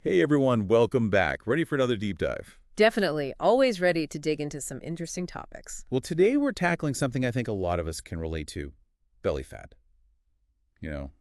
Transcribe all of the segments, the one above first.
Hey everyone, welcome back. Ready for another deep dive? Definitely. Always ready to dig into some interesting topics. Well, today we're tackling something I think a lot of us can relate to, belly fat.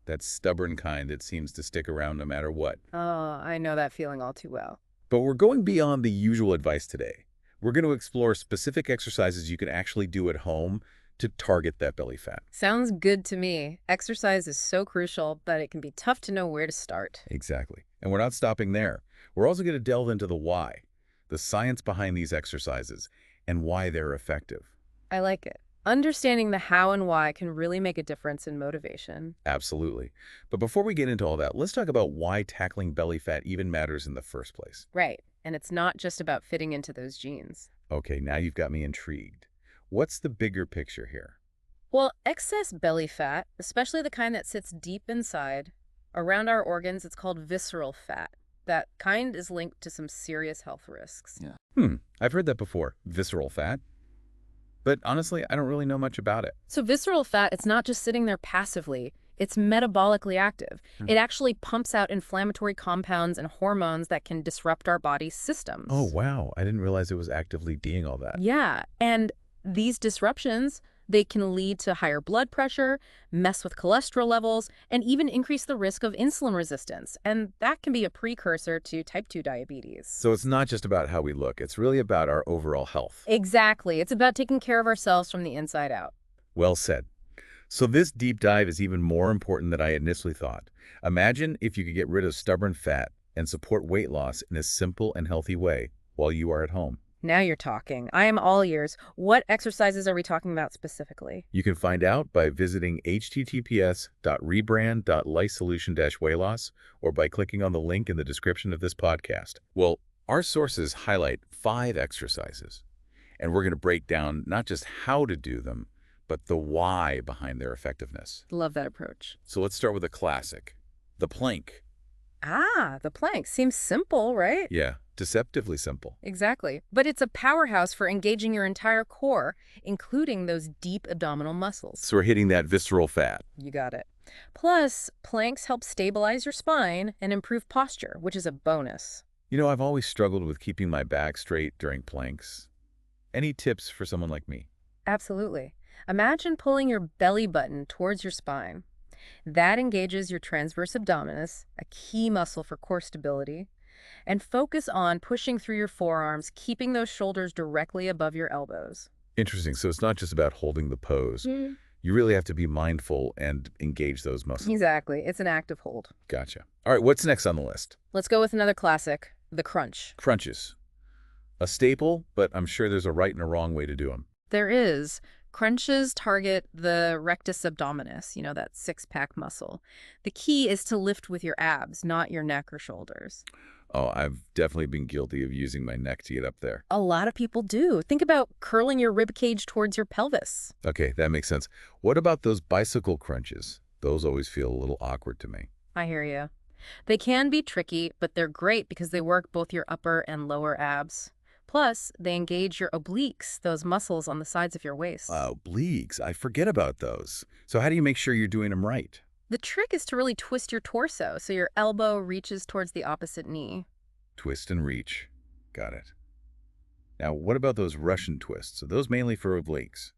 That stubborn kind that seems to stick around no matter what. Oh, I know that feeling all too well. But we're going beyond the usual advice today. We're going to explore specific exercises you can actually do at home to target that belly fat. Sounds good to me. Exercise is so crucial, but it can be tough to know where to start. Exactly. And we're not stopping there. We're also going to delve into the why, the science behind these exercises, and why they're effective. I like it. Understanding the how and why can really make a difference in motivation. Absolutely. But before we get into all that, let's talk about why tackling belly fat even matters in the first place. Right. And it's not just about fitting into those jeans. Okay, now you've got me intrigued. What's the bigger picture here? Well, excess belly fat, especially the kind that sits deep inside, around our organs, it's called visceral fat. That kind is linked to some serious health risks. Yeah. I've heard that before, visceral fat. But honestly, I don't really know much about it. So visceral fat, it's not just sitting there passively. It's metabolically active. It actually pumps out inflammatory compounds and hormones that can disrupt our body's systems. Oh, wow. I didn't realize it was actively doing all that. Yeah, and these disruptions, they can lead to higher blood pressure, mess with cholesterol levels, and even increase the risk of insulin resistance. And that can be a precursor to type 2 diabetes. So it's not just about how we look. It's really about our overall health. Exactly. It's about taking care of ourselves from the inside out. Well said. So this deep dive is even more important than I initially thought. Imagine if you could get rid of stubborn fat and support weight loss in a simple and healthy way while you are at home. Now you're talking. I am all ears. What exercises are we talking about specifically? You can find out by visiting https://rebrand.lifesolution-weightloss or by clicking on the link in the description of this podcast. Well, our sources highlight 5 exercises, and we're going to break down not just how to do them, but the why behind their effectiveness. Love that approach. So let's start with a classic, the plank. Ah, the plank. Seems simple, right? Yeah, deceptively simple. Exactly. But it's a powerhouse for engaging your entire core, including those deep abdominal muscles. So we're hitting that visceral fat. You got it. Plus, planks help stabilize your spine and improve posture, which is a bonus. I've always struggled with keeping my back straight during planks. Any tips for someone like me? Absolutely. Imagine pulling your belly button towards your spine. That engages your transverse abdominis, a key muscle for core stability, and focus on pushing through your forearms, keeping those shoulders directly above your elbows. Interesting. So it's not just about holding the pose. You really have to be mindful and engage those muscles. Exactly. It's an active hold. Gotcha. All right, what's next on the list? Let's go with another classic, the crunch. Crunches. A staple, but I'm sure there's a right and a wrong way to do them. There is. Crunches target the rectus abdominis, that six-pack muscle. The key is to lift with your abs, not your neck or shoulders. Oh, I've definitely been guilty of using my neck to get up there. A lot of people do. Think about curling your rib cage towards your pelvis. Okay, that makes sense. What about those bicycle crunches? Those always feel a little awkward to me. I hear you. They can be tricky, but they're great because they work both your upper and lower abs. Plus, they engage your obliques, those muscles on the sides of your waist. Obliques. I forget about those. So how do you make sure you're doing them right? The trick is to really twist your torso so your elbow reaches towards the opposite knee. Twist and reach. Got it. Now, what about those Russian twists? Are those mainly for obliques?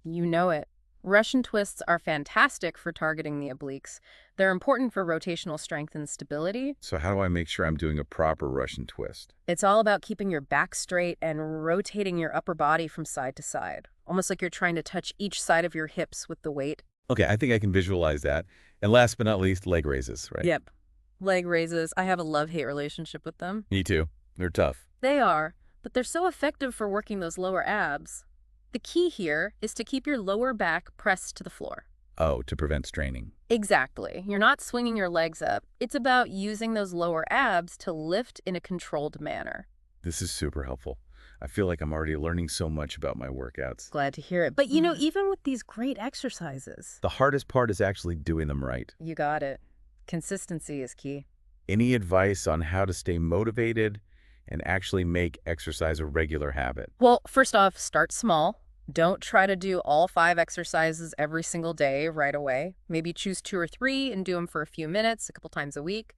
You know it. Russian twists are fantastic for targeting the obliques. They're important for rotational strength and stability. So how do I make sure I'm doing a proper Russian twist? It's all about keeping your back straight and rotating your upper body from side to side, almost like you're trying to touch each side of your hips with the weight. Okay, I think I can visualize that. And last but not least, leg raises, right? Yep. Leg raises, I have a love-hate relationship with them. Me too. They're tough. They are, but they're so effective for working those lower abs. The key here is to keep your lower back pressed to the floor. Oh, to prevent straining. Exactly. You're not swinging your legs up. It's about using those lower abs to lift in a controlled manner. This is super helpful. I feel like I'm already learning so much about my workouts. Glad to hear it. But even with these great exercises, The hardest part is actually doing them right. you got it. Consistency is key. Any advice on how to stay motivated and actually make exercise a regular habit? Well, first off, start small. Don't try to do all 5 exercises every single day right away. Maybe choose 2 or 3 and do them for a few minutes, a couple times a week.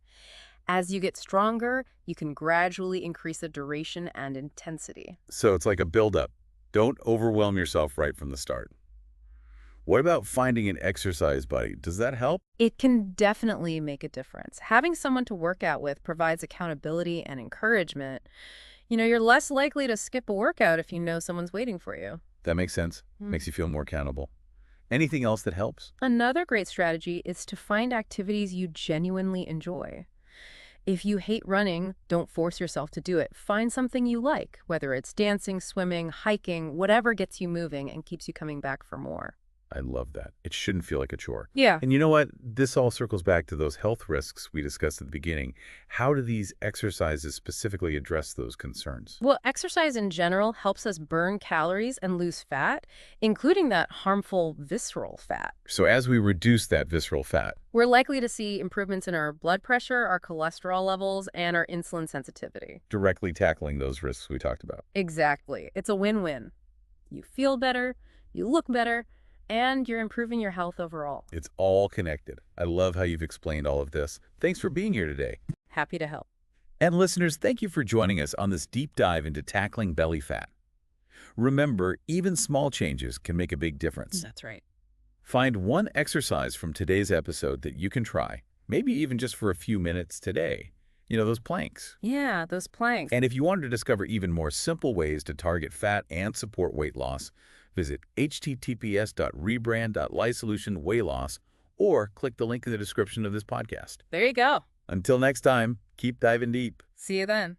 As you get stronger, you can gradually increase the duration and intensity. So it's like a buildup. Don't overwhelm yourself right from the start. What about finding an exercise buddy? Does that help? It can definitely make a difference. Having someone to work out with provides accountability and encouragement. You're less likely to skip a workout if you know someone's waiting for you. That makes sense. Hmm. Makes you feel more accountable. Anything else that helps? Another great strategy is to find activities you genuinely enjoy. If you hate running, don't force yourself to do it. Find something you like, whether it's dancing, swimming, hiking, whatever gets you moving and keeps you coming back for more. I love that. It shouldn't feel like a chore. Yeah. And you know what? This all circles back to those health risks we discussed at the beginning. How do these exercises specifically address those concerns? Well, exercise in general helps us burn calories and lose fat, including that harmful visceral fat. So as we reduce that visceral fat, We're likely to see improvements in our blood pressure, our cholesterol levels, and our insulin sensitivity. directly tackling those risks we talked about. Exactly. It's a win-win. You feel better, you look better, and you're improving your health overall. It's all connected. I love how you've explained all of this. Thanks for being here today. Happy to help. And listeners, thank you for joining us on this deep dive into tackling belly fat. Remember, even small changes can make a big difference. That's right. Find one exercise from today's episode that you can try, maybe even just for a few minutes today. Those planks. Yeah, those planks. And if you want to discover even more simple ways to target fat and support weight loss, visit https://rebrand.lifesolutionweightloss or click the link in the description of this podcast. There you go. Until next time, keep diving deep. See you then.